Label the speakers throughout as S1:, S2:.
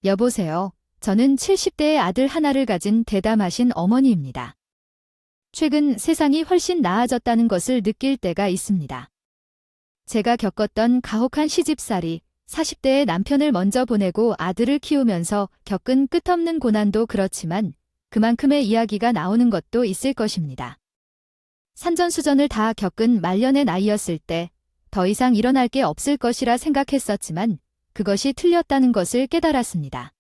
S1: 여보세요. 저는 70대의 아들 하나를 가진 대담하신 어머니입니다. 최근 세상이 훨씬 나아졌다는 것을 느낄 때가 있습니다. 제가 겪었던 가혹한 시집살이, 40대의 남편을 먼저 보내고 아들을 키우면서 겪은 끝없는 고난도 그렇지만 그만큼의 이야기가 나오는 것도 있을 것입니다. 산전수전을 다 겪은 말년의 나이였을 때 더 이상 일어날 게 없을 것이라 생각했었지만 그것이 틀렸다는 것을 깨달았습니다.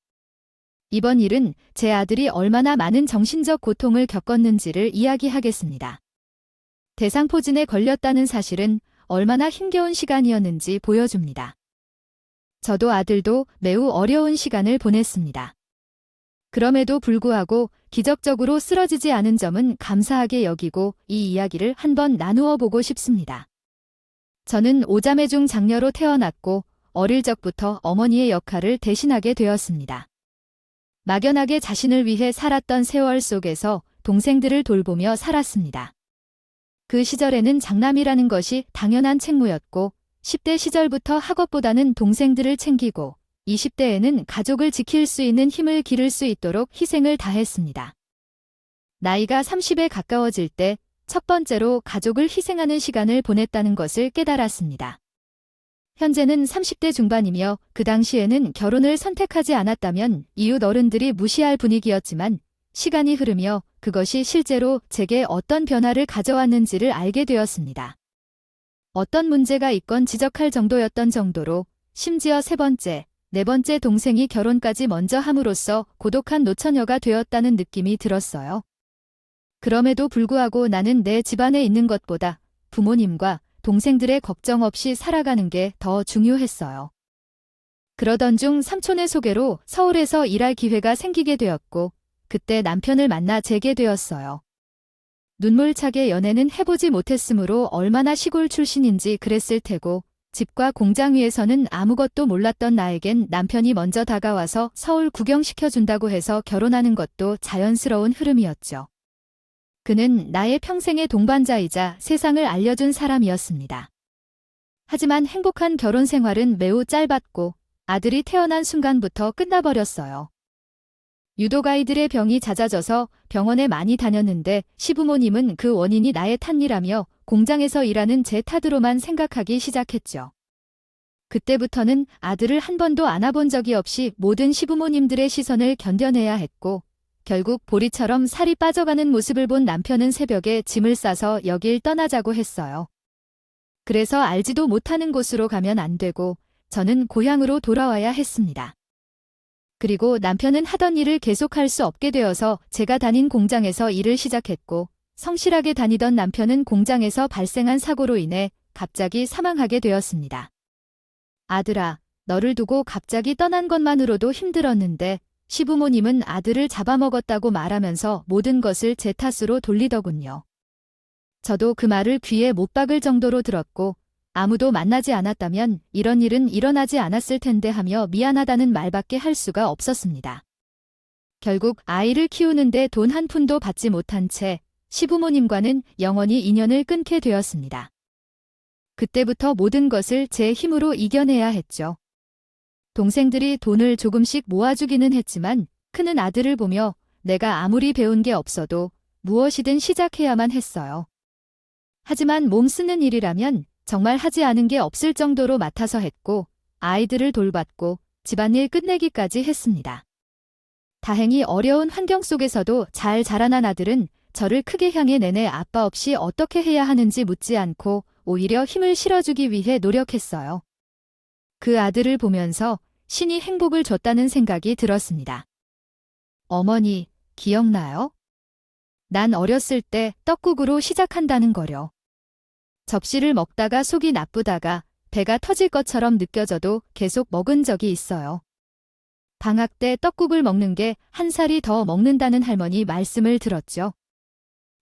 S1: 이번 일은 제 아들이 얼마나 많은 정신적 고통을 겪었는지를 이야기하겠습니다. 대상포진에 걸렸다는 사실은 얼마나 힘겨운 시간이었는지 보여줍니다. 저도 아들도 매우 어려운 시간을 보냈습니다. 그럼에도 불구하고 기적적으로 쓰러지지 않은 점은 감사하게 여기고 이 이야기를 한번 나누어 보고 싶습니다. 저는 5자매 중 장녀로 태어났고 어릴 적부터 어머니의 역할을 대신하게 되었습니다. 막연하게 자신을 위해 살았던 세월 속에서 동생들을 돌보며 살았습니다. 그 시절에는 장남이라는 것이 당연한 책무였고 10대 시절부터 학업보다는 동생들을 챙기고 20대에는 가족을 지킬 수 있는 힘을 기를 수 있도록 희생을 다했습니다. 나이가 30에 가까워질 때 첫 번째로 가족을 희생하는 시간을 보냈다는 것을 깨달았습니다. 현재는 30대 중반이며 그 당시에는 결혼을 선택하지 않았다면 이웃 어른들이 무시할 분위기였지만 시간이 흐르며 그것이 실제로 제게 어떤 변화를 가져왔는지를 알게 되었습니다. 어떤 문제가 있건 지적할 정도였던 정도로 심지어 세 번째, 네 번째 동생이 결혼까지 먼저 함으로써 고독한 노처녀가 되었다는 느낌이 들었어요. 그럼에도 불구하고 나는 내 집안에 있는 것보다 부모님과 동생들의 걱정 없이 살아가는 게 더 중요했어요. 그러던 중 삼촌의 소개로 서울에서 일할 기회가 생기게 되었고 그때 남편을 만나 재게 되었어요. 눈물차게 연애는 해보지 못했으므로 얼마나 시골 출신인지 그랬을 테고 집과 공장 위에서는 아무것도 몰랐던 나에겐 남편이 먼저 다가와서 서울 구경시켜준다고 해서 결혼하는 것도 자연스러운 흐름이었죠. 그는 나의 평생의 동반자이자 세상을 알려준 사람이었습니다. 하지만 행복한 결혼 생활은 매우 짧았고 아들이 태어난 순간부터 끝나버렸어요. 유독 아이들의 병이 잦아져서 병원에 많이 다녔는데 시부모님은 그 원인이 나의 탓이라며 공장에서 일하는 제 탓으로만 생각하기 시작했죠. 그때부터는 아들을 한 번도 안아본 적이 없이 모든 시부모님들의 시선을 견뎌내야 했고 결국 보리처럼 살이 빠져가는 모습을 본 남편은 새벽에 짐을 싸서 여길 떠나자고 했어요. 그래서 알지도 못하는 곳으로 가면 안 되고 저는 고향으로 돌아와야 했습니다. 그리고 남편은 하던 일을 계속할 수 없게 되어서 제가 다닌 공장에서 일을 시작했고 성실하게 다니던 남편은 공장에서 발생한 사고로 인해 갑자기 사망하게 되었습니다. 아들아, 너를 두고 갑자기 떠난 것만으로도 힘들었는데 시부모님은 아들을 잡아먹었다고 말하면서 모든 것을 제 탓으로 돌리더군요. 저도 그 말을 귀에 못 박을 정도로 들었고 아무도 만나지 않았다면 이런 일은 일어나지 않았을 텐데 하며 미안하다는 말밖에 할 수가 없었습니다. 결국 아이를 키우는데 돈 한 푼도 받지 못한 채 시부모님과는 영원히 인연을 끊게 되었습니다. 그때부터 모든 것을 제 힘으로 이겨내야 했죠. 동생들이 돈을 조금씩 모아주기는 했지만 크는 아들을 보며 내가 아무리 배운 게 없어도 무엇이든 시작해야만 했어요. 하지만 몸 쓰는 일이라면 정말 하지 않은 게 없을 정도로 맡아서 했고 아이들을 돌봤고 집안일 끝내기까지 했습니다. 다행히 어려운 환경 속에서도 잘 자라난 아들은 저를 크게 향해 내내 아빠 없이 어떻게 해야 하는지 묻지 않고 오히려 힘을 실어주기 위해 노력했어요. 그 아들을 보면서 신이 행복을 줬다는 생각이 들었습니다. 어머니, 기억나요? 난 어렸을 때 떡국으로 시작한다는 거려. 접시를 먹다가 속이 나쁘다가 배가 터질 것처럼 느껴져도 계속 먹은 적이 있어요. 방학 때 떡국을 먹는 게 한 살이 더 먹는다는 할머니 말씀을 들었죠.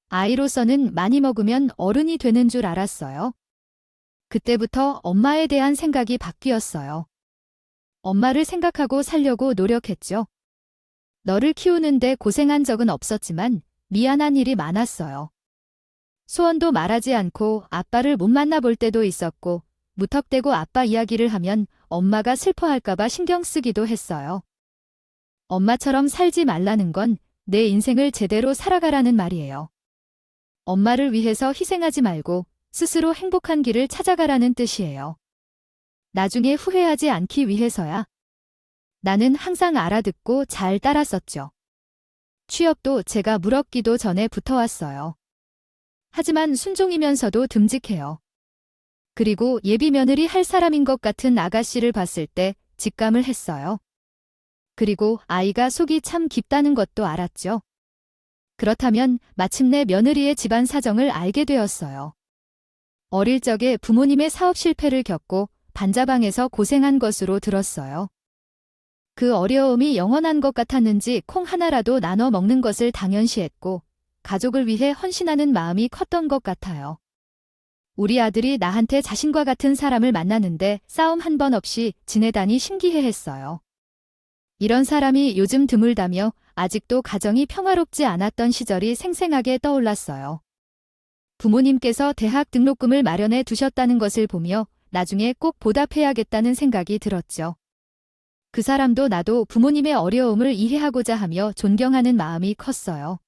S1: 아이로서는 많이 먹으면 어른이 되는 줄 알았어요. 그때부터 엄마에 대한 생각이 바뀌었어요. 엄마를 생각하고 살려고 노력했죠. 너를 키우는데 고생한 적은 없었지만 미안한 일이 많았어요. 소원도 말하지 않고 아빠를 못 만나볼 때도 있었고 무턱대고 아빠 이야기를 하면 엄마가 슬퍼할까봐 신경 쓰기도 했어요. 엄마처럼 살지 말라는 건 내 인생을 제대로 살아가라는 말이에요. 엄마를 위해서 희생하지 말고 스스로 행복한 길을 찾아가라는 뜻이에요. 나중에 후회하지 않기 위해서야. 나는 항상 알아듣고 잘 따랐었죠. 취업도 제가 물었기도 전에 붙어왔어요. 하지만 순종이면서도 듬직해요. 그리고 예비 며느리 할 사람인 것 같은 아가씨를 봤을 때 직감을 했어요. 그리고 아이가 속이 참 깊다는 것도 알았죠. 그렇다면 마침내 며느리의 집안 사정을 알게 되었어요. 어릴 적에 부모님의 사업 실패를 겪고 반자방에서 고생한 것으로 들었어요. 그 어려움이 영원한 것 같았는지 콩 하나라도 나눠 먹는 것을 당연시했고 가족을 위해 헌신하는 마음이 컸던 것 같아요. 우리 아들이 나한테 자신과 같은 사람을 만나는데 싸움 한 번 없이 지내다니 신기해했어요. 이런 사람이 요즘 드물다며 아직도 가정이 평화롭지 않았던 시절이 생생하게 떠올랐어요. 부모님께서 대학 등록금을 마련해 두셨다는 것을 보며 나중에 꼭 보답해야겠다는 생각이 들었죠. 그 사람도 나도 부모님의 어려움을 이해하고자 하며 존경하는 마음이 컸어요.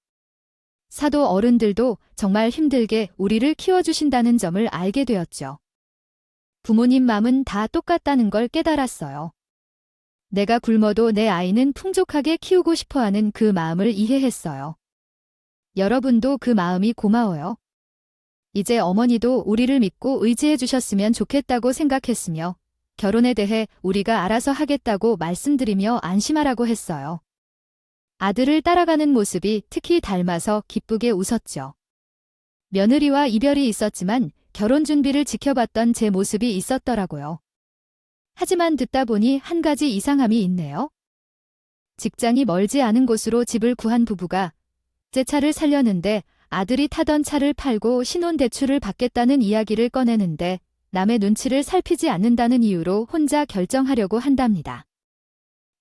S1: 사도 어른들도 정말 힘들게 우리를 키워주신다는 점을 알게 되었죠. 부모님 마음은 다 똑같다는 걸 깨달았어요. 내가 굶어도 내 아이는 풍족하게 키우고 싶어하는 그 마음을 이해했어요. 여러분도 그 마음이 고마워요. 이제 어머니도 우리를 믿고 의지해 주셨으면 좋겠다고 생각했으며 결혼에 대해 우리가 알아서 하겠다고 말씀드리며 안심하라고 했어요. 아들을 따라가는 모습이 특히 닮아서 기쁘게 웃었죠. 며느리와 이별이 있었지만 결혼 준비를 지켜봤던 제 모습이 있었더라고요. 하지만 듣다 보니 한 가지 이상함이 있네요. 직장이 멀지 않은 곳으로 집을 구한 부부가 제 차를 살려는데 아들이 타던 차를 팔고 신혼대출을 받겠다는 이야기를 꺼내는데 남의 눈치를 살피지 않는다는 이유로 혼자 결정하려고 한답니다.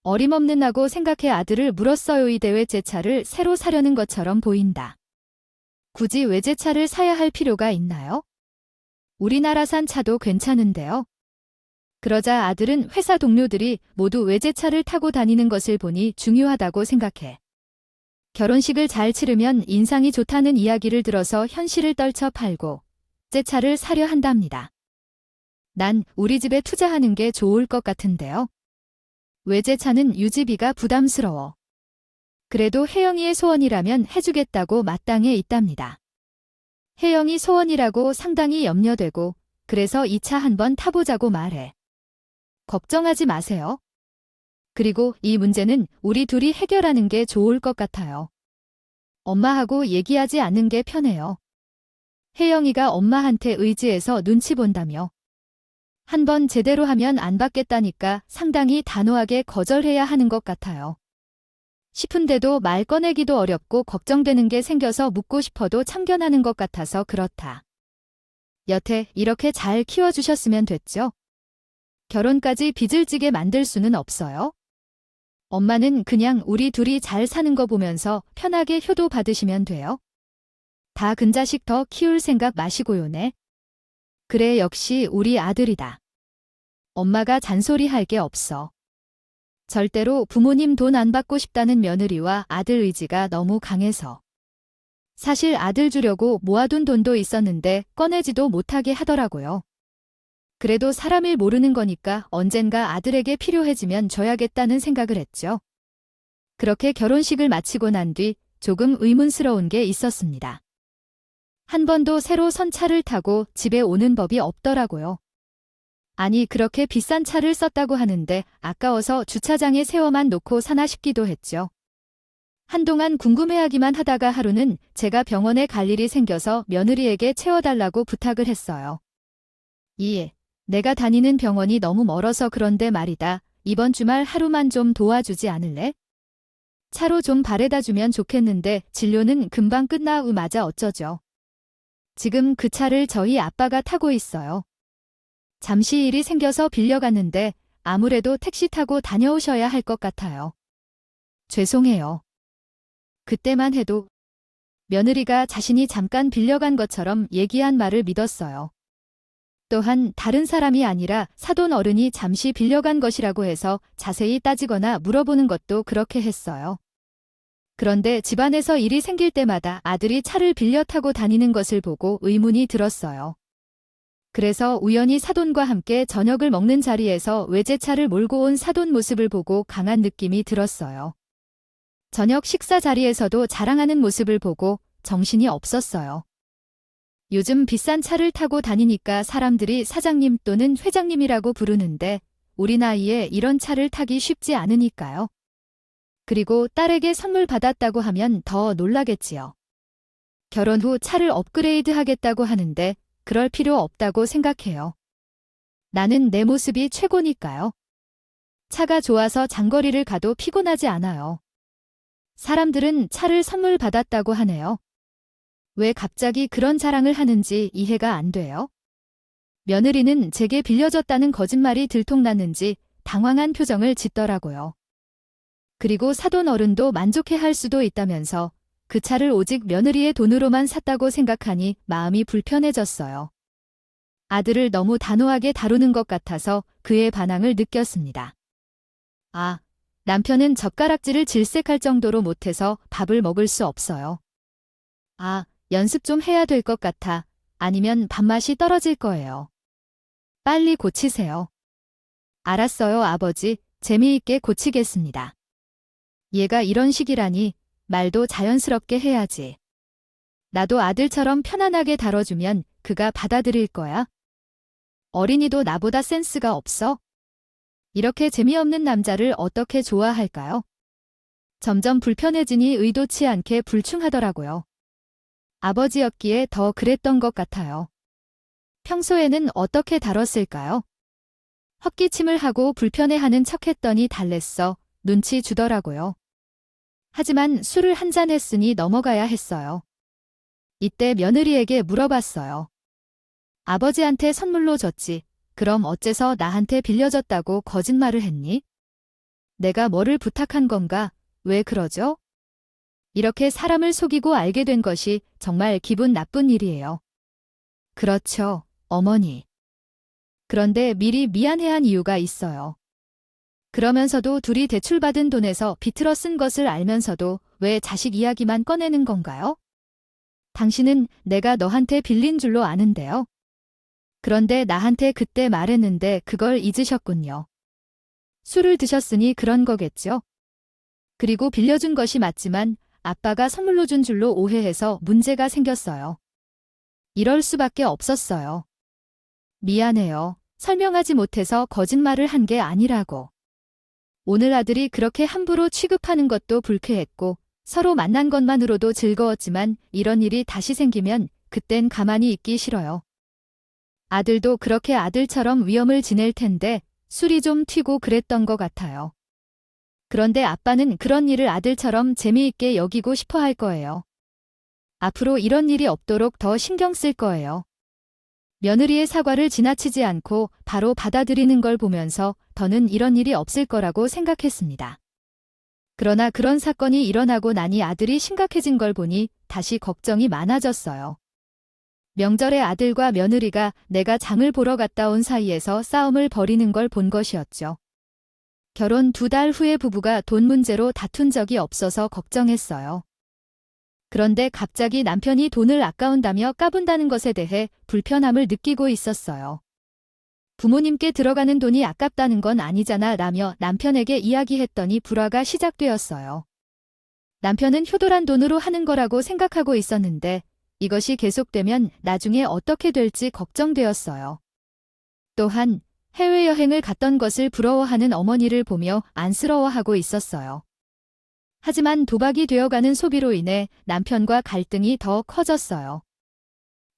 S1: 어림없는다고 생각해 아들을 물었어요. 이대 외제차를 새로 사려는 것처럼 보인다. 굳이 외제차를 사야 할 필요가 있나요? 우리나라산 차도 괜찮은데요. 그러자 아들은 회사 동료들이 모두 외제차를 타고 다니는 것을 보니 중요하다고 생각해. 결혼식을 잘 치르면 인상이 좋다는 이야기를 들어서 현실을 떨쳐 팔고 제 차를 사려 한답니다. 난 우리 집에 투자하는 게 좋을 것 같은데요. 외제차는 유지비가 부담스러워. 그래도 혜영이의 소원이라면 해주겠다고 마땅해 있답니다. 혜영이 소원이라고 상당히 염려되고 그래서 이 차 한번 타보자고 말해. 걱정하지 마세요. 그리고 이 문제는 우리 둘이 해결하는 게 좋을 것 같아요. 엄마하고 얘기하지 않는 게 편해요. 혜영이가 엄마한테 의지해서 눈치 본다며. 한번 제대로 하면 안 받겠다니까 상당히 단호하게 거절해야 하는 것 같아요. 싶은데도 말 꺼내기도 어렵고 걱정되는 게 생겨서 묻고 싶어도 참견하는 것 같아서 그렇다. 여태 이렇게 잘 키워주셨으면 됐죠? 결혼까지 빚을 지게 만들 수는 없어요. 엄마는 그냥 우리 둘이 잘 사는 거 보면서 편하게 효도 받으시면 돼요. 다 근자식 더 키울 생각 마시고요네. 그래 역시 우리 아들이다. 엄마가 잔소리할 게 없어. 절대로 부모님 돈 안 받고 싶다는 며느리와 아들 의지가 너무 강해서. 사실 아들 주려고 모아둔 돈도 있었는데 꺼내지도 못하게 하더라고요. 그래도 사람일 모르는 거니까 언젠가 아들에게 필요해지면 줘야겠다는 생각을 했죠. 그렇게 결혼식을 마치고 난 뒤 조금 의문스러운 게 있었습니다. 한 번도 새로 선 차를 타고 집에 오는 법이 없더라고요. 아니 그렇게 비싼 차를 썼다고 하는데 아까워서 주차장에 세워만 놓고 사나 싶기도 했죠. 한동안 궁금해하기만 하다가 하루는 제가 병원에 갈 일이 생겨서 며느리에게 채워달라고 부탁을 했어요. 내가 다니는 병원이 너무 멀어서 그런데 말이다. 이번 주말 하루만 좀 도와주지 않을래? 차로 좀 바래다 주면 좋겠는데 진료는 금방 끝나. 맞아 어쩌죠. 지금 그 차를 저희 아빠가 타고 있어요. 잠시 일이 생겨서 빌려갔는데 아무래도 택시 타고 다녀오셔야 할 것 같아요. 죄송해요. 그때만 해도 며느리가 자신이 잠깐 빌려간 것처럼 얘기한 말을 믿었어요. 또한 다른 사람이 아니라 사돈 어른이 잠시 빌려간 것이라고 해서 자세히 따지거나 물어보는 것도 그렇게 했어요. 그런데 집안에서 일이 생길 때마다 아들이 차를 빌려 타고 다니는 것을 보고 의문이 들었어요. 그래서 우연히 사돈과 함께 저녁을 먹는 자리에서 외제차를 몰고 온 사돈 모습을 보고 강한 느낌이 들었어요. 저녁 식사 자리에서도 자랑하는 모습을 보고 정신이 없었어요. 요즘 비싼 차를 타고 다니니까 사람들이 사장님 또는 회장님이라고 부르는데 우리 나이에 이런 차를 타기 쉽지 않으니까요. 그리고 딸에게 선물 받았다고 하면 더 놀라겠지요. 결혼 후 차를 업그레이드 하겠다고 하는데 그럴 필요 없다고 생각해요. 나는 내 모습이 최고니까요. 차가 좋아서 장거리를 가도 피곤하지 않아요. 사람들은 차를 선물 받았다고 하네요. 왜 갑자기 그런 자랑을 하는지 이해가 안 돼요. 며느리는 제게 빌려줬다는 거짓말이 들통났는지 당황한 표정을 짓더라고요. 그리고 사돈 어른도 만족해할 수도 있다면서 그 차를 오직 며느리의 돈으로만 샀다고 생각하니 마음이 불편해졌어요. 아들을 너무 단호하게 다루는 것 같아서 그의 반항을 느꼈습니다. 아, 남편은 젓가락질을 질색할 정도로 못해서 밥을 먹을 수 없어요. 아, 연습 좀 해야 될 것 같아. 아니면 밥맛이 떨어질 거예요. 빨리 고치세요. 알았어요, 아버지. 재미있게 고치겠습니다. 얘가 이런 식이라니 말도 자연스럽게 해야지. 나도 아들처럼 편안하게 다뤄주면 그가 받아들일 거야. 어린이도 나보다 센스가 없어? 이렇게 재미없는 남자를 어떻게 좋아할까요? 점점 불편해지니 의도치 않게 불충하더라고요. 아버지였기에 더 그랬던 것 같아요. 평소에는 어떻게 다뤘을까요? 헛기침을 하고 불편해하는 척했더니 달랬어. 눈치 주더라고요. 하지만 술을 한잔 했으니 넘어가야 했어요. 이때 며느리에게 물어봤어요. 아버지한테 선물로 줬지. 그럼 어째서 나한테 빌려줬다고 거짓말을 했니? 내가 뭐를 부탁한 건가? 왜 그러죠? 이렇게 사람을 속이고 알게 된 것이 정말 기분 나쁜 일이에요. 그렇죠, 어머니. 그런데 미리 미안해한 이유가 있어요. 그러면서도 둘이 대출받은 돈에서 비틀어 쓴 것을 알면서도 왜 자식 이야기만 꺼내는 건가요? 당신은 내가 너한테 빌린 줄로 아는데요. 그런데 나한테 그때 말했는데 그걸 잊으셨군요. 술을 드셨으니 그런 거겠죠? 그리고 빌려준 것이 맞지만 아빠가 선물로 준 줄로 오해해서 문제가 생겼어요. 이럴 수밖에 없었어요. 미안해요. 설명하지 못해서 거짓말을 한 게 아니라고. 오늘 아들이 그렇게 함부로 취급하는 것도 불쾌했고 서로 만난 것만으로도 즐거웠지만 이런 일이 다시 생기면 그땐 가만히 있기 싫어요. 아들도 그렇게 아들처럼 위험을 지낼 텐데 술이 좀 튀고 그랬던 것 같아요. 그런데 아빠는 그런 일을 아들처럼 재미있게 여기고 싶어 할 거예요. 앞으로 이런 일이 없도록 더 신경 쓸 거예요. 며느리의 사과를 지나치지 않고 바로 받아들이는 걸 보면서 더는 이런 일이 없을 거라고 생각했습니다. 그러나 그런 사건이 일어나고 나니 아들이 심각해진 걸 보니 다시 걱정이 많아졌어요. 명절에 아들과 며느리가 내가 장을 보러 갔다 온 사이에서 싸움을 벌이는 걸 본 것이었죠. 결혼 2달 후에 부부가 돈 문제로 다툰 적이 없어서 걱정했어요. 그런데 갑자기 남편이 돈을 아까운다며 까분다는 것에 대해 불편함을 느끼고 있었어요. 부모님께 들어가는 돈이 아깝다는 건 아니잖아 라며 남편에게 이야기했더니 불화가 시작되었어요. 남편은 효도란 돈으로 하는 거라고 생각하고 있었는데 이것이 계속되면 나중에 어떻게 될지 걱정되었어요. 또한 해외여행을 갔던 것을 부러워하는 어머니를 보며 안쓰러워하고 있었어요. 하지만 도박이 되어가는 소비로 인해 남편과 갈등이 더 커졌어요.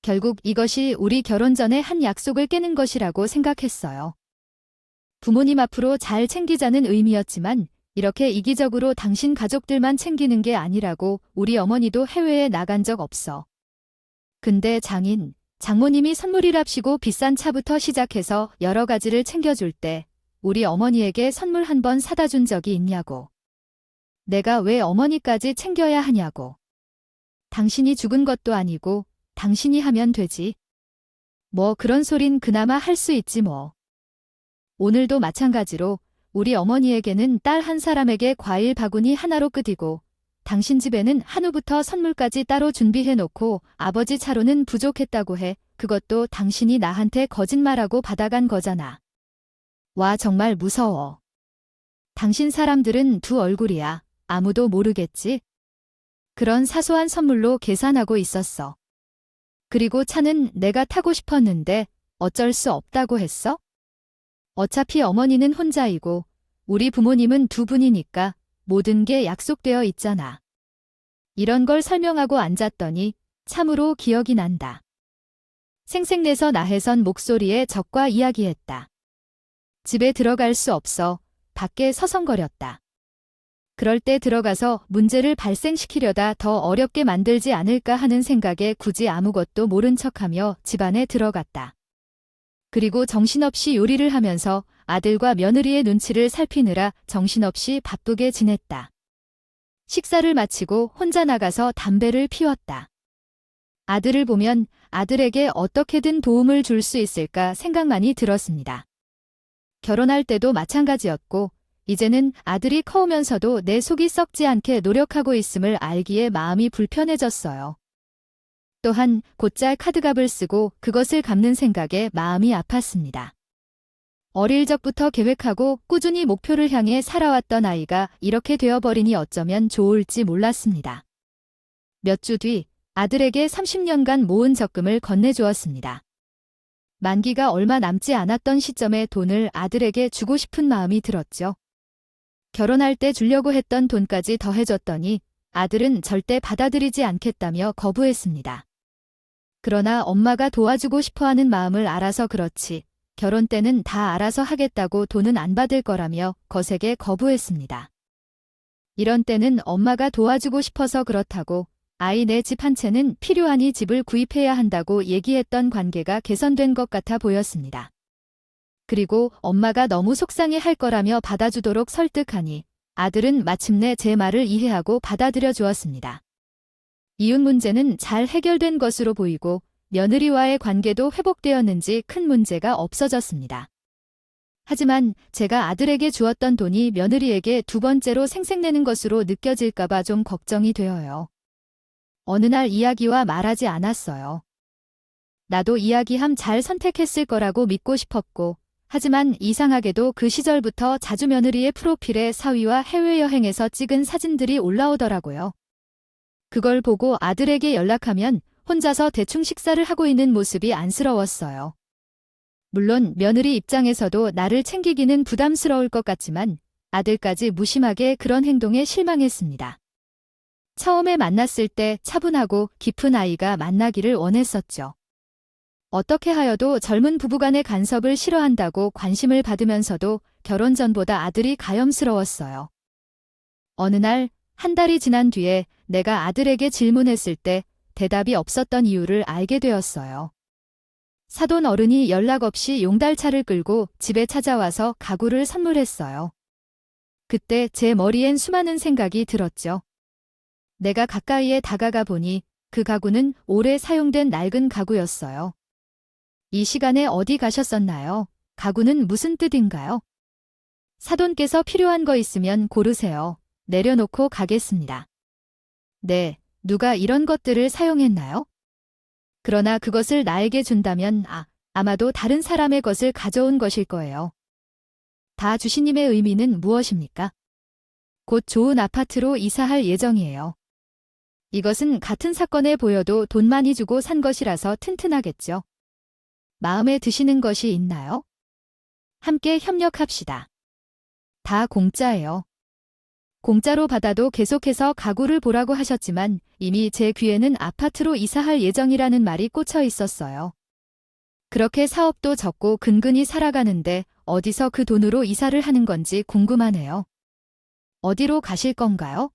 S1: 결국 이것이 우리 결혼 전에 한 약속을 깨는 것이라고 생각했어요. 부모님 앞으로 잘 챙기자는 의미였지만 이렇게 이기적으로 당신 가족들만 챙기는 게 아니라고 우리 어머니도 해외에 나간 적 없어. 근데 장모님이 선물이랍시고 비싼 차부터 시작해서 여러 가지를 챙겨줄 때 우리 어머니에게 선물 한 번 사다 준 적이 있냐고. 내가 왜 어머니까지 챙겨야 하냐고. 당신이 죽은 것도 아니고 당신이 하면 되지. 뭐 그런 소린 그나마 할 수 있지 뭐. 오늘도 마찬가지로 우리 어머니에게는 딸 한 사람에게 과일 바구니 하나로 끝이고 당신 집에는 한우부터 선물까지 따로 준비해 놓고 아버지 차로는 부족했다고 해. 그것도 당신이 나한테 거짓말하고 받아간 거잖아. 와, 정말 무서워. 당신 사람들은 두 얼굴이야. 아무도 모르겠지? 그런 사소한 선물로 계산하고 있었어. 그리고 차는 내가 타고 싶었는데 어쩔 수 없다고 했어? 어차피 어머니는 혼자이고 우리 부모님은 두 분이니까 모든 게 약속되어 있잖아. 이런 걸 설명하고 앉았더니 참으로 기억이 난다. 생색내서 나해선 목소리에 적과 이야기했다. 집에 들어갈 수 없어. 밖에 서성거렸다. 그럴 때 들어가서 문제를 발생시키려다 더 어렵게 만들지 않을까 하는 생각에 굳이 아무것도 모른 척하며 집 안에 들어갔다. 그리고 정신없이 요리를 하면서 아들과 며느리의 눈치를 살피느라 정신없이 바쁘게 지냈다. 식사를 마치고 혼자 나가서 담배를 피웠다. 아들을 보면 아들에게 어떻게든 도움을 줄 수 있을까 생각만이 들었습니다. 결혼할 때도 마찬가지였고 이제는 아들이 커오면서도 내 속이 썩지 않게 노력하고 있음을 알기에 마음이 불편해졌어요. 또한 곧잘 카드값을 쓰고 그것을 갚는 생각에 마음이 아팠습니다. 어릴 적부터 계획하고 꾸준히 목표를 향해 살아왔던 아이가 이렇게 되어버리니 어쩌면 좋을지 몰랐습니다. 몇 주 뒤 아들에게 30년간 모은 적금을 건네주었습니다. 만기가 얼마 남지 않았던 시점에 돈을 아들에게 주고 싶은 마음이 들었죠. 결혼할 때 주려고 했던 돈까지 더해줬더니 아들은 절대 받아들이지 않겠다며 거부했습니다. 그러나 엄마가 도와주고 싶어하는 마음을 알아서 그렇지 결혼 때는 다 알아서 하겠다고 돈은 안 받을 거라며 거세게 거부했습니다. 이런 때는 엄마가 도와주고 싶어서 그렇다고 아이 내 집 한 채는 필요하니 집을 구입해야 한다고 얘기했던 관계가 개선된 것 같아 보였습니다. 그리고 엄마가 너무 속상해 할 거라며 받아주도록 설득하니 아들은 마침내 제 말을 이해하고 받아들여 주었습니다. 이웃 문제는 잘 해결된 것으로 보이고 며느리와의 관계도 회복되었는지 큰 문제가 없어졌습니다. 하지만 제가 아들에게 주었던 돈이 며느리에게 두 번째로 생색내는 것으로 느껴질까봐 좀 걱정이 되어요. 어느 날 이야기와 말하지 않았어요. 나도 이야기함 잘 선택했을 거라고 믿고 싶었고 하지만 이상하게도 그 시절부터 자주 며느리의 프로필에 사위와 해외여행에서 찍은 사진들이 올라오더라고요. 그걸 보고 아들에게 연락하면 혼자서 대충 식사를 하고 있는 모습이 안쓰러웠어요. 물론 며느리 입장에서도 나를 챙기기는 부담스러울 것 같지만 아들까지 무심하게 그런 행동에 실망했습니다. 처음에 만났을 때 차분하고 깊은 아이가 만나기를 원했었죠. 어떻게 하여도 젊은 부부간의 간섭을 싫어한다고 관심을 받으면서도 결혼 전보다 아들이 가염스러웠어요. 어느 날 한 달이 지난 뒤에 내가 아들에게 질문했을 때 대답이 없었던 이유를 알게 되었어요. 사돈 어른이 연락 없이 용달차를 끌고 집에 찾아와서 가구를 선물했어요. 그때 제 머리엔 수많은 생각이 들었죠. 내가 가까이에 다가가 보니 그 가구는 오래 사용된 낡은 가구였어요. 이 시간에 어디 가셨었나요? 가구는 무슨 뜻인가요? 사돈께서 필요한 거 있으면 고르세요. 내려놓고 가겠습니다. 네, 누가 이런 것들을 사용했나요? 그러나 그것을 나에게 준다면 아마도 다른 사람의 것을 가져온 것일 거예요. 다 주시님의 의미는 무엇입니까? 곧 좋은 아파트로 이사할 예정이에요. 이것은 같은 사건에 보여도 돈 많이 주고 산 것이라서 튼튼하겠죠. 마음에 드시는 것이 있나요? 함께 협력합시다. 다 공짜예요. 공짜로 받아도 계속해서 가구를 보라고 하셨지만 이미 제 귀에는 아파트로 이사할 예정이라는 말이 꽂혀 있었어요. 그렇게 사업도 적고 근근히 살아가는데 어디서 그 돈으로 이사를 하는 건지 궁금하네요. 어디로 가실 건가요?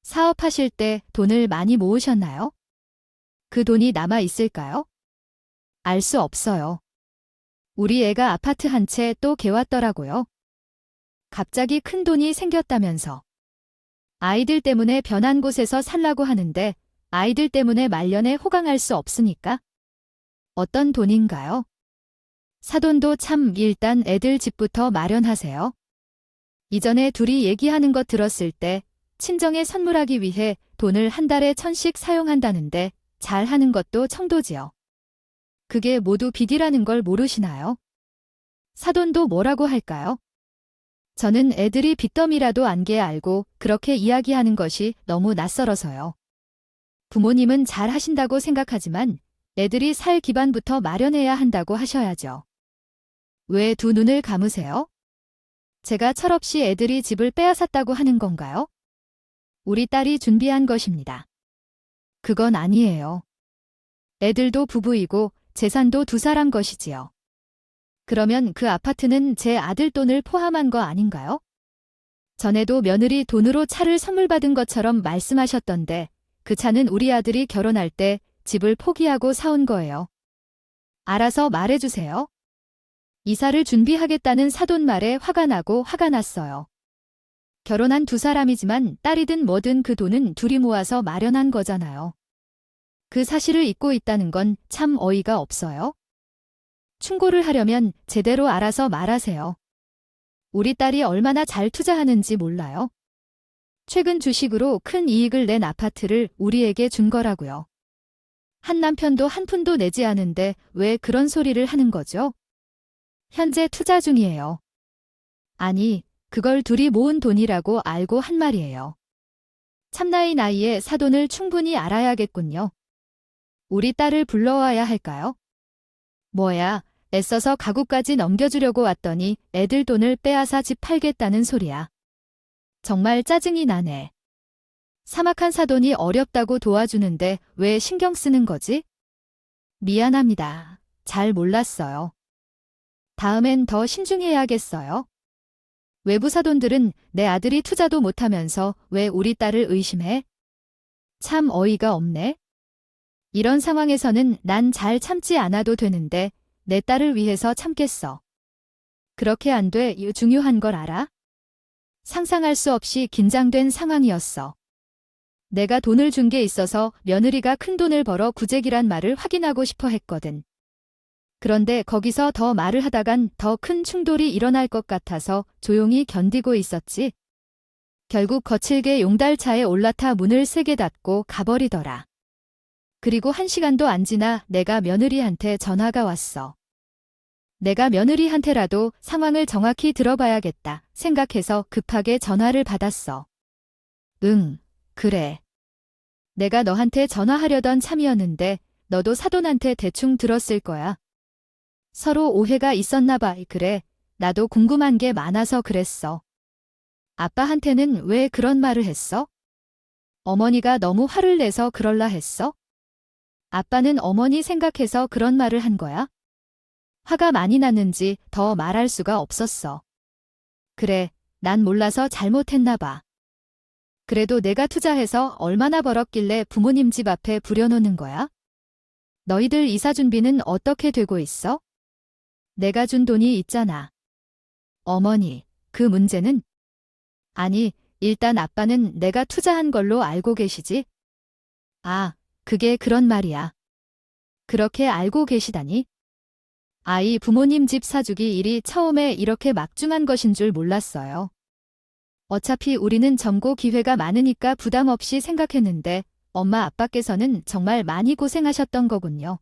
S1: 사업하실 때 돈을 많이 모으셨나요? 그 돈이 남아 있을까요? 알 수 없어요. 우리 애가 아파트 한 채 또 개왔더라고요. 갑자기 큰 돈이 생겼다면서. 아이들 때문에 변한 곳에서 살라고 하는데 아이들 때문에 말년에 호강할 수 없으니까. 어떤 돈인가요? 사돈도 참 일단 애들 집부터 마련하세요. 이전에 둘이 얘기하는 것 들었을 때 친정에 선물하기 위해 돈을 한 달에 1,000씩 사용한다는데 잘 하는 것도 청도지요. 그게 모두 빚이라는 걸 모르시나요? 사돈도 뭐라고 할까요? 저는 애들이 빚더미라도 안 게 알고 그렇게 이야기하는 것이 너무 낯설어서요. 부모님은 잘 하신다고 생각하지만 애들이 살 기반부터 마련해야 한다고 하셔야죠. 왜 두 눈을 감으세요? 제가 철없이 애들이 집을 빼앗았다고 하는 건가요? 우리 딸이 준비한 것입니다. 그건 아니에요. 애들도 부부이고 재산도 두 사람 것이지요. 그러면 그 아파트는 제 아들 돈을 포함한 거 아닌가요? 전에도 며느리 돈으로 차를 선물 받은 것처럼 말씀하셨던데 그 차는 우리 아들이 결혼할 때 집을 포기하고 사온 거예요. 알아서 말해주세요. 이사를 준비하겠다는 사돈 말에 화가 나고 화가 났어요. 결혼한 두 사람이지만 딸이든 뭐든 그 돈은 둘이 모아서 마련한 거잖아요. 그 사실을 잊고 있다는 건 참 어이가 없어요. 충고를 하려면 제대로 알아서 말하세요. 우리 딸이 얼마나 잘 투자하는지 몰라요? 최근 주식으로 큰 이익을 낸 아파트를 우리에게 준 거라고요. 한 남편도 한 푼도 내지 않은데 왜 그런 소리를 하는 거죠? 현재 투자 중이에요. 아니, 그걸 둘이 모은 돈이라고 알고 한 말이에요. 참나이 나이에 사돈을 충분히 알아야겠군요. 우리 딸을 불러와야 할까요? 뭐야, 애써서 가구까지 넘겨주려고 왔더니 애들 돈을 빼앗아 집 팔겠다는 소리야. 정말 짜증이 나네. 사막한 사돈이 어렵다고 도와주는데 왜 신경 쓰는 거지? 미안합니다. 잘 몰랐어요. 다음엔 더 신중해야겠어요. 외부 사돈들은 내 아들이 투자도 못하면서 왜 우리 딸을 의심해? 참 어이가 없네. 이런 상황에서는 난 잘 참지 않아도 되는데 내 딸을 위해서 참겠어. 그렇게 안 돼, 중요한 걸 알아? 상상할 수 없이 긴장된 상황이었어. 내가 돈을 준 게 있어서 며느리가 큰 돈을 벌어 구제기란 말을 확인하고 싶어 했거든. 그런데 거기서 더 말을 하다간 더 큰 충돌이 일어날 것 같아서 조용히 견디고 있었지. 결국 거칠게 용달차에 올라타 문을 세게 닫고 가버리더라. 그리고 1시간도 안 지나 내가 며느리한테 전화가 왔어. 내가 며느리한테라도 상황을 정확히 들어봐야겠다 생각해서 급하게 전화를 받았어. 응, 그래. 내가 너한테 전화하려던 참이었는데 너도 사돈한테 대충 들었을 거야. 서로 오해가 있었나 봐. 그래, 나도 궁금한 게 많아서 그랬어. 아빠한테는 왜 그런 말을 했어? 어머니가 너무 화를 내서 그럴라 했어? 아빠는 어머니 생각해서 그런 말을 한 거야? 화가 많이 났는지 더 말할 수가 없었어. 그래, 난 몰라서 잘못했나 봐. 그래도 내가 투자해서 얼마나 벌었길래 부모님 집 앞에 부려놓는 거야? 너희들 이사 준비는 어떻게 되고 있어? 내가 준 돈이 있잖아. 어머니, 그 문제는? 아니, 일단 아빠는 내가 투자한 걸로 알고 계시지? 아, 그게 그런 말이야. 그렇게 알고 계시다니? 아이 부모님 집 사주기 일이 처음에 이렇게 막중한 것인 줄 몰랐어요. 어차피 우리는 점고 기회가 많으니까 부담 없이 생각했는데 엄마 아빠께서는 정말 많이 고생하셨던 거군요.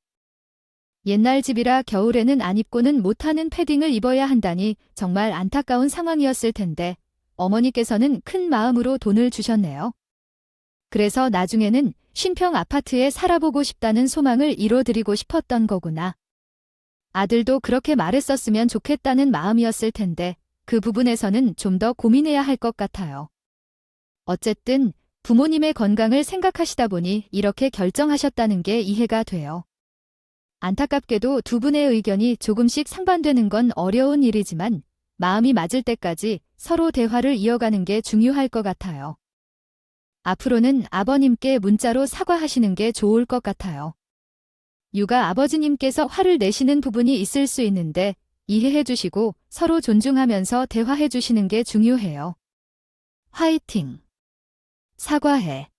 S1: 옛날 집이라 겨울에는 안 입고는 못하는 패딩을 입어야 한다니 정말 안타까운 상황이었을 텐데 어머니께서는 큰 마음으로 돈을 주셨네요. 그래서 나중에는 쉼평 아파트에 살아보고 싶다는 소망을 이뤄드리고 싶었던 거구나. 아들도 그렇게 말했었으면 좋겠다는 마음이었을 텐데 그 부분에서는 좀 더 고민해야 할 것 같아요. 어쨌든 부모님의 건강을 생각하시다 보니 이렇게 결정하셨다는 게 이해가 돼요. 안타깝게도 두 분의 의견이 조금씩 상반되는 건 어려운 일이지만 마음이 맞을 때까지 서로 대화를 이어가는 게 중요할 것 같아요. 앞으로는 아버님께 문자로 사과하시는 게 좋을 것 같아요. 육아 아버지님께서 화를 내시는 부분이 있을 수 있는데 이해해 주시고 서로 존중하면서 대화해 주시는 게 중요해요. 화이팅! 사과해.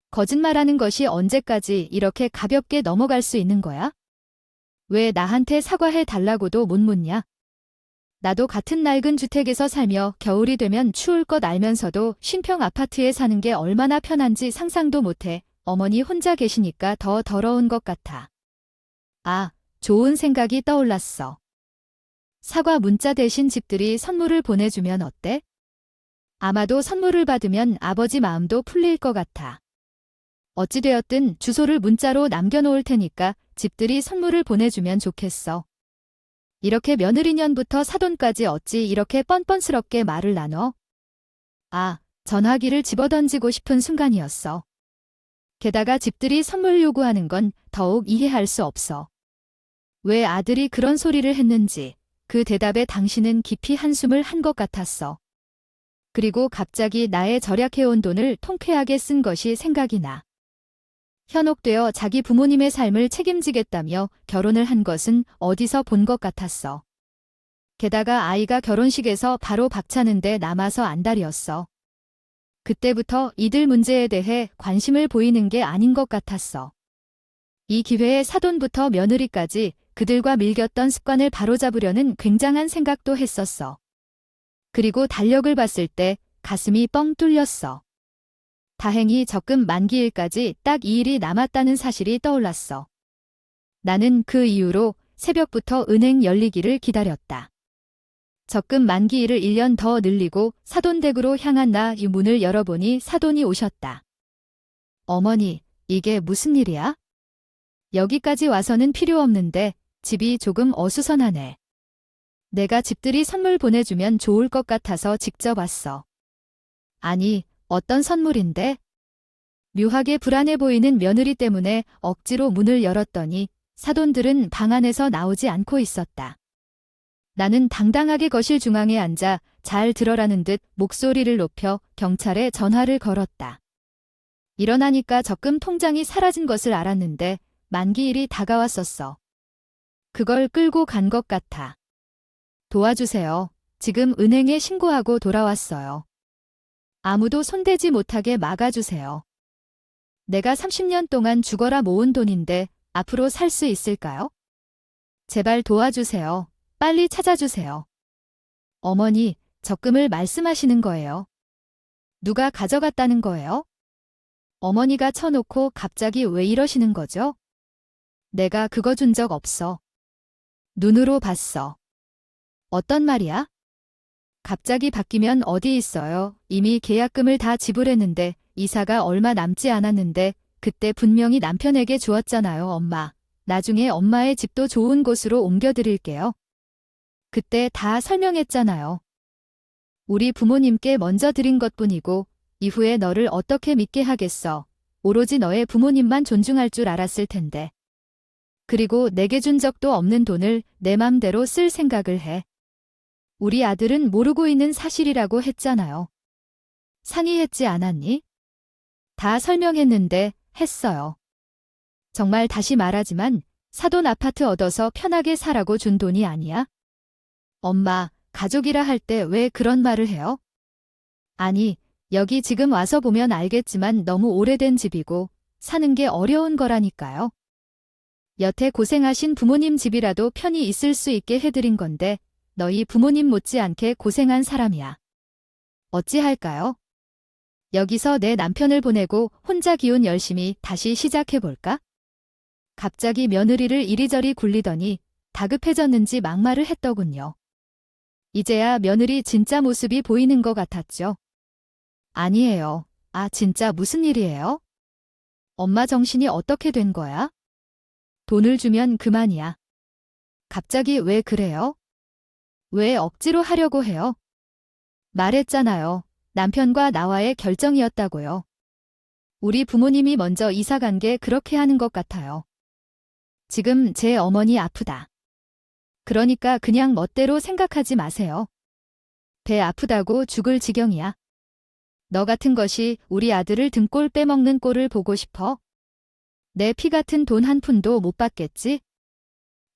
S1: 거짓말하는 것이 언제까지 이렇게 가볍게 넘어갈 수 있는 거야? 왜 나한테 사과해 달라고도 못 묻냐? 나도 같은 낡은 주택에서 살며 겨울이 되면 추울 것 알면서도 쉰평 아파트에 사는 게 얼마나 편한지 상상도 못해. 어머니 혼자 계시니까 더 더러운 것 같아. 아, 좋은 생각이 떠올랐어. 사과 문자 대신 집들이 선물을 보내주면 어때? 아마도 선물을 받으면 아버지 마음도 풀릴 것 같아. 어찌되었든 주소를 문자로 남겨놓을 테니까 집들이 선물을 보내주면 좋겠어. 이렇게 며느리년부터 사돈까지 어찌 이렇게 뻔뻔스럽게 말을 나눠? 아, 전화기를 집어던지고 싶은 순간이었어. 게다가 집들이 선물 요구하는 건 더욱 이해할 수 없어. 왜 아들이 그런 소리를 했는지 그 대답에 당신은 깊이 한숨을 한 것 같았어. 그리고 갑자기 나의 절약해온 돈을 통쾌하게 쓴 것이 생각이 나. 현혹되어 자기 부모님의 삶을 책임지겠다며 결혼을 한 것은 어디서 본 것 같았어. 게다가 아이가 결혼식에서 바로 박차는데 남아서 안달이었어. 그때부터 이들 문제에 대해 관심을 보이는 게 아닌 것 같았어. 이 기회에 사돈부터 며느리까지 그들과 밀겼던 습관을 바로잡으려는 굉장한 생각도 했었어. 그리고 달력을 봤을 때 가슴이 뻥 뚫렸어. 다행히 적금 만기일까지 딱 2일이 남았다는 사실이 떠올랐어. 나는 그 이후로 새벽부터 은행 열리기를 기다렸다. 적금 만기일을 1년 더 늘리고 사돈댁으로 향한 나 이 문을 열어보니 사돈이 오셨다. 어머니, 이게 무슨 일이야? 여기까지 와서는 필요 없는데 집이 조금 어수선하네. 내가 집들이 선물 보내주면 좋을 것 같아서 직접 왔어. 아니, 어떤 선물인데? 묘하게 불안해 보이는 며느리 때문에 억지로 문을 열었더니 사돈들은 방 안에서 나오지 않고 있었다. 나는 당당하게 거실 중앙에 앉아 잘 들어라는 듯 목소리를 높여 경찰에 전화를 걸었다. 일어나니까 적금 통장이 사라진 것을 알았는데 만기일이 다가왔었어. 그걸 끌고 간 것 같아. 도와주세요. 지금 은행에 신고하고 돌아왔어요. 아무도 손대지 못하게 막아주세요. 내가 30년 동안 죽어라 모은 돈인데 앞으로 살 수 있을까요? 제발 도와주세요. 빨리 찾아주세요. 어머니, 적금을 말씀하시는 거예요. 누가 가져갔다는 거예요? 어머니가 쳐놓고 갑자기 왜 이러시는 거죠? 내가 그거 준 적 없어. 눈으로 봤어. 어떤 말이야? 갑자기 바뀌면 어디 있어요. 이미 계약금을 다 지불했는데 이사가 얼마 남지 않았는데 그때 분명히 남편에게 주었잖아요, 엄마. 나중에 엄마의 집도 좋은 곳으로 옮겨드릴게요. 그때 다 설명했잖아요. 우리 부모님께 먼저 드린 것뿐이고 이후에 너를 어떻게 믿게 하겠어. 오로지 너의 부모님만 존중할 줄 알았을 텐데. 그리고 내게 준 적도 없는 돈을 내 맘대로 쓸 생각을 해. 우리 아들은 모르고 있는 사실이라고 했잖아요. 상의했지 않았니? 다 설명했는데 했어요. 정말 다시 말하지만 사돈 아파트 얻어서 편하게 사라고 준 돈이 아니야? 엄마, 가족이라 할 때 왜 그런 말을 해요? 아니, 여기 지금 와서 보면 알겠지만 너무 오래된 집이고 사는 게 어려운 거라니까요. 여태 고생하신 부모님 집이라도 편히 있을 수 있게 해드린 건데 너희 부모님 못지않게 고생한 사람이야. 어찌할까요? 여기서 내 남편을 보내고 혼자 기운 열심히 다시 시작해볼까? 갑자기 며느리를 이리저리 굴리더니 다급해졌는지 막말을 했더군요. 이제야 며느리 진짜 모습이 보이는 것 같았죠. 아니에요. 아, 진짜 무슨 일이에요? 엄마 정신이 어떻게 된 거야? 돈을 주면 그만이야. 갑자기 왜 그래요? 왜 억지로 하려고 해요? 말했잖아요. 남편과 나와의 결정이었다고요. 우리 부모님이 먼저 이사 간 게 그렇게 하는 것 같아요. 지금 제 어머니 아프다. 그러니까 그냥 멋대로 생각하지 마세요. 배 아프다고 죽을 지경이야. 너 같은 것이 우리 아들을 등골 빼먹는 꼴을 보고 싶어? 내 피 같은 돈 한 푼도 못 받겠지?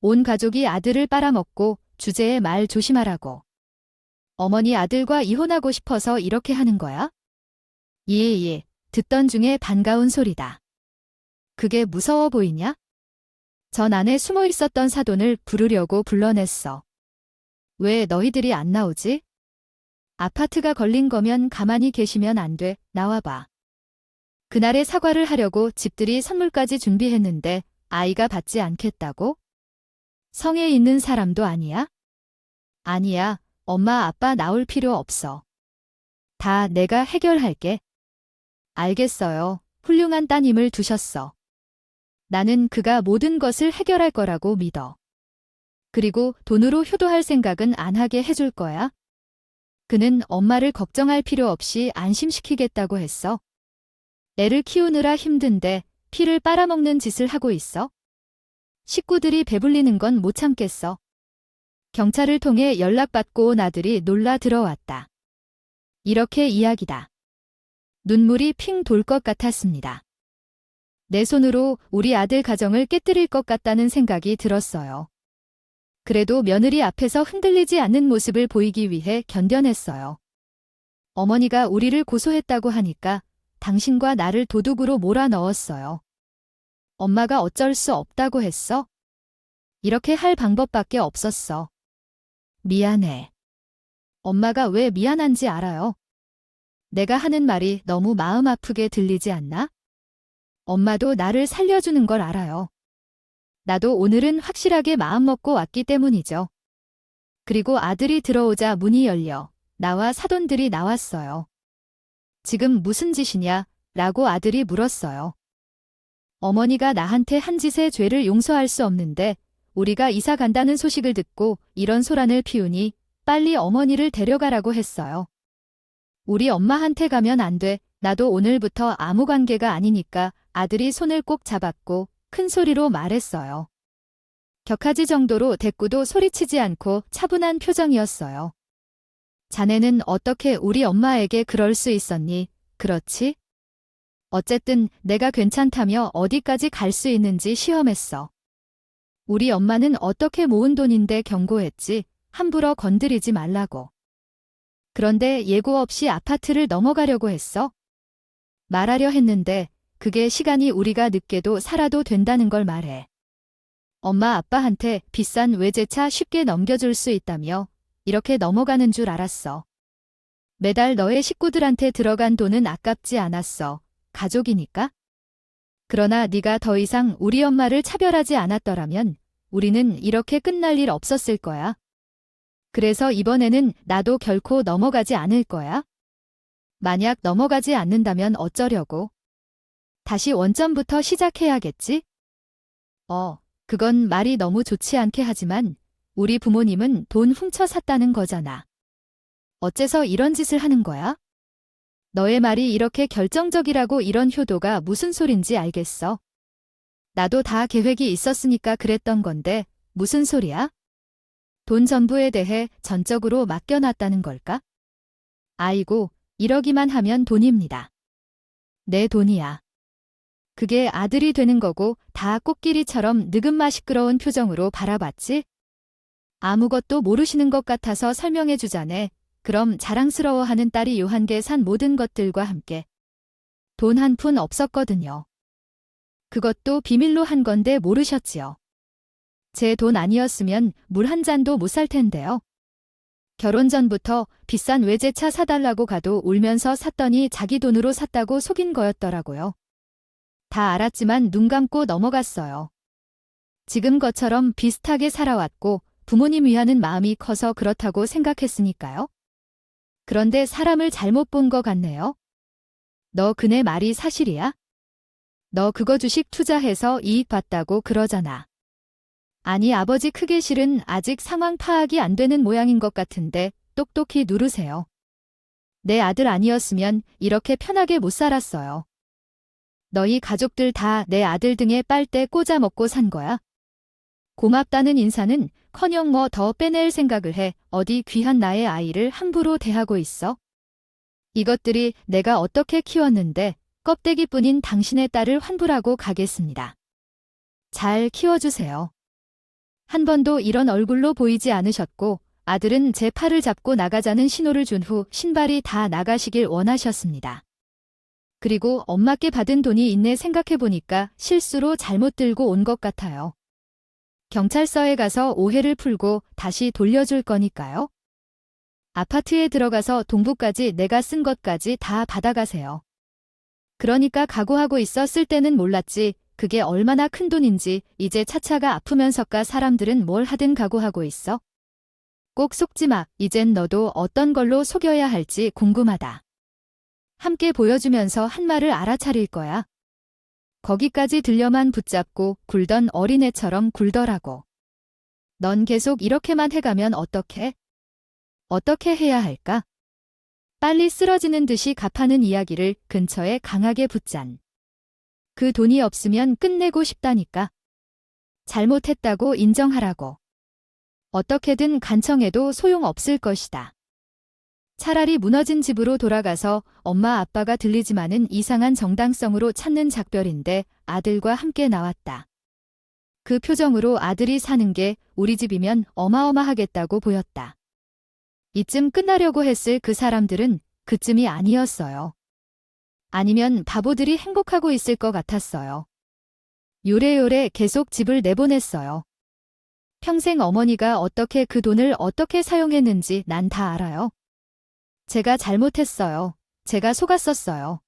S1: 온 가족이 아들을 빨아먹고 주제에 말 조심하라고. 어머니 아들과 이혼하고 싶어서 이렇게 하는 거야? 예, 듣던 중에 반가운 소리다. 그게 무서워 보이냐? 전 안에 숨어 있었던 사돈을 부르려고 불러냈어. 왜 너희들이 안 나오지? 아파트가 걸린 거면 가만히 계시면 안 돼. 나와봐. 그날의 사과를 하려고 집들이 선물까지 준비했는데 아이가 받지 않겠다고? 성에 있는 사람도 아니야? 아니야. 엄마 아빠 나올 필요 없어. 다 내가 해결할게. 알겠어요. 훌륭한 따님을 두셨어. 나는 그가 모든 것을 해결할 거라고 믿어. 그리고 돈으로 효도할 생각은 안 하게 해줄 거야. 그는 엄마를 걱정할 필요 없이 안심시키겠다고 했어. 애를 키우느라 힘든데 피를 빨아먹는 짓을 하고 있어. 식구들이 배불리는 건 못 참겠어. 경찰을 통해 연락받고 온 아들이 놀라 들어왔다. 이렇게 이야기다. 눈물이 핑 돌 것 같았습니다. 내 손으로 우리 아들 가정을 깨뜨릴 것 같다는 생각이 들었어요. 그래도 며느리 앞에서 흔들리지 않는 모습을 보이기 위해 견뎌냈어요. 어머니가 우리를 고소했다고 하니까 당신과 나를 도둑으로 몰아넣었어요. 엄마가 어쩔 수 없다고 했어? 이렇게 할 방법밖에 없었어. 미안해. 엄마가 왜 미안한지 알아요? 내가 하는 말이 너무 마음 아프게 들리지 않나? 엄마도 나를 살려주는 걸 알아요. 나도 오늘은 확실하게 마음먹고 왔기 때문이죠. 그리고 아들이 들어오자 문이 열려 나와 사돈들이 나왔어요. 지금 무슨 짓이냐? 라고 아들이 물었어요. 어머니가 나한테 한 짓의 죄를 용서할 수 없는데 우리가 이사 간다는 소식을 듣고 이런 소란을 피우니 빨리 어머니를 데려가라고 했어요. 우리 엄마한테 가면 안 돼. 나도 오늘부터 아무 관계가 아니니까 아들이 손을 꼭 잡았고 큰 소리로 말했어요. 격하지 정도로 대꾸도 소리치지 않고 차분한 표정이었어요. 자네는 어떻게 우리 엄마에게 그럴 수 있었니? 그렇지? 어쨌든 내가 괜찮다며 어디까지 갈 수 있는지 시험했어. 우리 엄마는 어떻게 모은 돈인데 경고했지. 함부로 건드리지 말라고. 그런데 예고 없이 아파트를 넘어가려고 했어. 말하려 했는데 그게 시간이 우리가 늦게도 살아도 된다는 걸 말해. 엄마 아빠한테 비싼 외제차 쉽게 넘겨줄 수 있다며 이렇게 넘어가는 줄 알았어. 매달 너의 식구들한테 들어간 돈은 아깝지 않았어. 가족이니까. 그러나 네가 더 이상 우리 엄마를 차별하지 않았더라면 우리는 이렇게 끝날 일 없었을 거야. 그래서 이번에는 나도 결코 넘어가지 않을 거야. 만약 넘어가지 않는다면 어쩌려고? 다시 원점부터 시작해야겠지? 그건 말이 너무 좋지 않게 하지만 우리 부모님은 돈 훔쳐 샀다는 거잖아. 어째서 이런 짓을 하는 거야? 너의 말이 이렇게 결정적이라고 이런 효도가 무슨 소린지 알겠어. 나도 다 계획이 있었으니까 그랬던 건데 무슨 소리야? 돈 전부에 대해 전적으로 맡겨놨다는 걸까? 아이고, 이러기만 하면 돈입니다. 내 돈이야. 그게 아들이 되는 거고 다 꽃길이처럼 느긋마 시끄러운 표정으로 바라봤지? 아무것도 모르시는 것 같아서 설명해 주자네. 그럼 자랑스러워하는 딸이 요한게 산 모든 것들과 함께. 돈 한 푼 없었거든요. 그것도 비밀로 한 건데 모르셨지요. 제 돈 아니었으면 물 한 잔도 못 살 텐데요. 결혼 전부터 비싼 외제차 사달라고 가도 울면서 샀더니 자기 돈으로 샀다고 속인 거였더라고요. 다 알았지만 눈 감고 넘어갔어요. 지금 것처럼 비슷하게 살아왔고 부모님 위하는 마음이 커서 그렇다고 생각했으니까요. 그런데 사람을 잘못 본 것 같네요. 너 그네 말이 사실이야? 너 그거 주식 투자해서 이익 봤다고 그러잖아. 아니 아버지 크게 실은 아직 상황 파악이 안 되는 모양인 것 같은데 똑똑히 누르세요. 내 아들 아니었으면 이렇게 편하게 못 살았어요. 너희 가족들 다 내 아들 등에 빨대 꽂아 먹고 산 거야. 고맙다는 인사는 커녕 뭐 더 빼낼 생각을 해 어디 귀한 나의 아이를 함부로 대하고 있어? 이것들이 내가 어떻게 키웠는데 껍데기뿐인 당신의 딸을 환불하고 가겠습니다. 잘 키워주세요. 한 번도 이런 얼굴로 보이지 않으셨고 아들은 제 팔을 잡고 나가자는 신호를 준 후 신발이 다 나가시길 원하셨습니다. 그리고 엄마께 받은 돈이 있네 생각해보니까 실수로 잘못 들고 온 것 같아요. 경찰서에 가서 오해를 풀고 다시 돌려줄 거니까요. 아파트에 들어가서 동부까지 내가 쓴 것까지 다 받아가세요. 그러니까 각오하고 있어. 쓸 때는 몰랐지. 그게 얼마나 큰 돈인지. 이제 차차가 아프면서까 사람들은 뭘 하든 각오하고 있어. 꼭 속지 마. 이젠 너도 어떤 걸로 속여야 할지 궁금하다. 함께 보여주면서 한 말을 알아차릴 거야. 거기까지 들려만 붙잡고 굴던 어린애처럼 굴더라고. 넌 계속 이렇게만 해가면 어떡해? 어떻게 해야 할까? 빨리 쓰러지는 듯이 갚아는 이야기를 근처에 강하게 붙잔. 그 돈이 없으면 끝내고 싶다니까. 잘못했다고 인정하라고. 어떻게든 간청해도 소용없을 것이다. 차라리 무너진 집으로 돌아가서 엄마 아빠가 들리지만은 이상한 정당성으로 찾는 작별인데 아들과 함께 나왔다. 그 표정으로 아들이 사는 게 우리 집이면 어마어마하겠다고 보였다. 이쯤 끝나려고 했을 그 사람들은 그쯤이 아니었어요. 아니면 바보들이 행복하고 있을 것 같았어요. 요래요래 계속 집을 내보냈어요. 평생 어머니가 어떻게 그 돈을 어떻게 사용했는지 난 다 알아요. 제가 잘못했어요. 제가 속았었어요.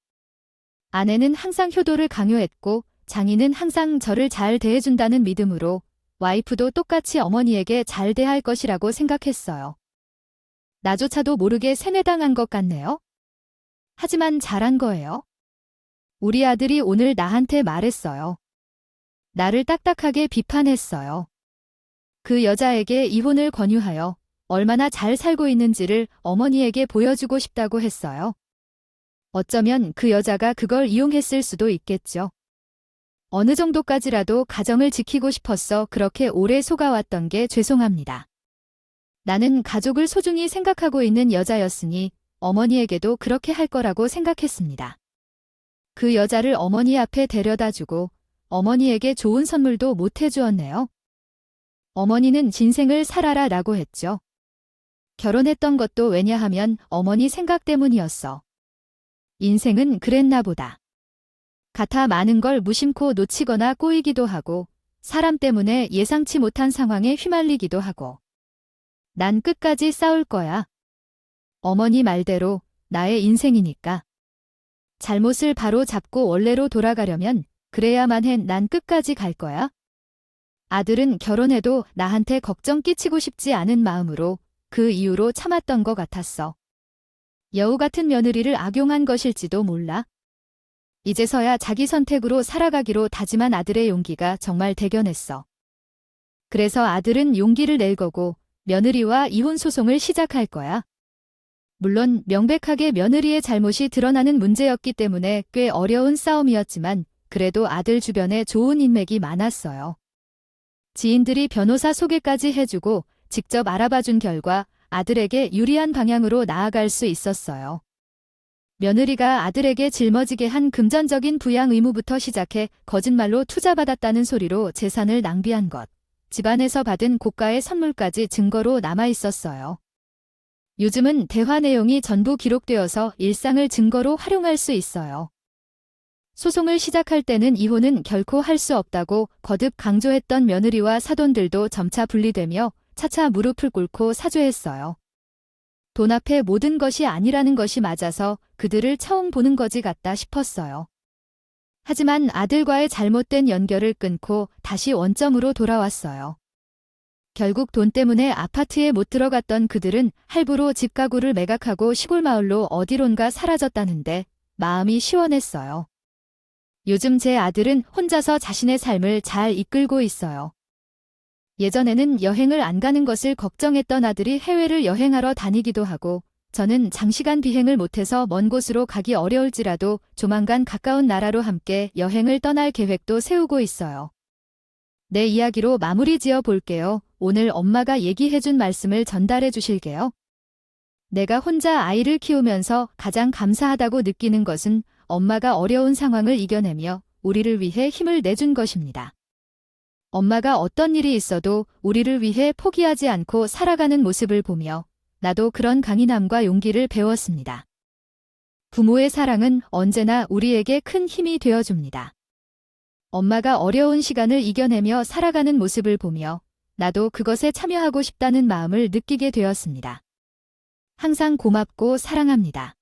S1: 아내는 항상 효도를 강요했고 장인은 항상 저를 잘 대해준다는 믿음으로 와이프도 똑같이 어머니에게 잘 대할 것이라고 생각했어요. 나조차도 모르게 세뇌당한 것 같네요. 하지만 잘한 거예요. 우리 아들이 오늘 나한테 말했어요. 나를 딱딱하게 비판했어요. 그 여자에게 이혼을 권유하여 얼마나 잘 살고 있는지를 어머니에게 보여주고 싶다고 했어요. 어쩌면 그 여자가 그걸 이용했을 수도 있겠죠. 어느 정도까지라도 가정을 지키고 싶었어 그렇게 오래 속아왔던 게 죄송합니다. 나는 가족을 소중히 생각하고 있는 여자였으니 어머니에게도 그렇게 할 거라고 생각했습니다. 그 여자를 어머니 앞에 데려다주고 어머니에게 좋은 선물도 못 해주었네요. 어머니는 진생을 살아라 라고 했죠. 결혼했던 것도 왜냐하면 어머니 생각 때문이었어. 인생은 그랬나 보다. 같아 많은 걸 무심코 놓치거나 꼬이기도 하고 사람 때문에 예상치 못한 상황에 휘말리기도 하고. 난 끝까지 싸울 거야. 어머니 말대로 나의 인생이니까. 잘못을 바로 잡고 원래로 돌아가려면 그래야만 해. 난 끝까지 갈 거야. 아들은 결혼해도 나한테 걱정 끼치고 싶지 않은 마음으로 그 이유로 참았던 것 같았어. 여우 같은 며느리를 악용한 것일지도 몰라. 이제서야 자기 선택으로 살아가기로 다짐한 아들의 용기가 정말 대견했어. 그래서 아들은 용기를 낼 거고 며느리와 이혼 소송을 시작할 거야. 물론 명백하게 며느리의 잘못이 드러나는 문제였기 때문에 꽤 어려운 싸움이었지만 그래도 아들 주변에 좋은 인맥이 많았어요. 지인들이 변호사 소개까지 해주고 직접 알아봐준 결과 아들에게 유리한 방향으로 나아갈 수 있었어요. 며느리가 아들에게 짊어지게 한 금전적인 부양 의무부터 시작해 거짓말로 투자받았다는 소리로 재산을 낭비한 것, 집안에서 받은 고가의 선물까지 증거로 남아 있었어요. 요즘은 대화 내용이 전부 기록되어서 일상을 증거로 활용할 수 있어요. 소송을 시작할 때는 이혼은 결코 할 수 없다고 거듭 강조했던 며느리와 사돈들도 점차 분리되며 차차 무릎을 꿇고 사죄했어요. 돈 앞에 모든 것이 아니라는 것이 맞아서 그들을 처음 보는 거지 같다 싶었어요. 하지만 아들과의 잘못된 연결을 끊고 다시 원점으로 돌아왔어요. 결국 돈 때문에 아파트에 못 들어갔던 그들은 할부로 집 가구를 매각하고 시골 마을로 어디론가 사라졌다는데 마음이 시원했어요. 요즘 제 아들은 혼자서 자신의 삶을 잘 이끌고 있어요. 예전에는 여행을 안 가는 것을 걱정했던 아들이 해외를 여행하러 다니기도 하고 저는 장시간 비행을 못해서 먼 곳으로 가기 어려울지라도 조만간 가까운 나라로 함께 여행을 떠날 계획도 세우고 있어요. 내 이야기로 마무리 지어 볼게요. 오늘 엄마가 얘기해준 말씀을 전달해 주실게요. 내가 혼자 아이를 키우면서 가장 감사하다고 느끼는 것은 엄마가 어려운 상황을 이겨내며 우리를 위해 힘을 내준 것입니다. 엄마가 어떤 일이 있어도 우리를 위해 포기하지 않고 살아가는 모습을 보며 나도 그런 강인함과 용기를 배웠습니다. 부모의 사랑은 언제나 우리에게 큰 힘이 되어줍니다. 엄마가 어려운 시간을 이겨내며 살아가는 모습을 보며 나도 그것에 참여하고 싶다는 마음을 느끼게 되었습니다. 항상 고맙고 사랑합니다.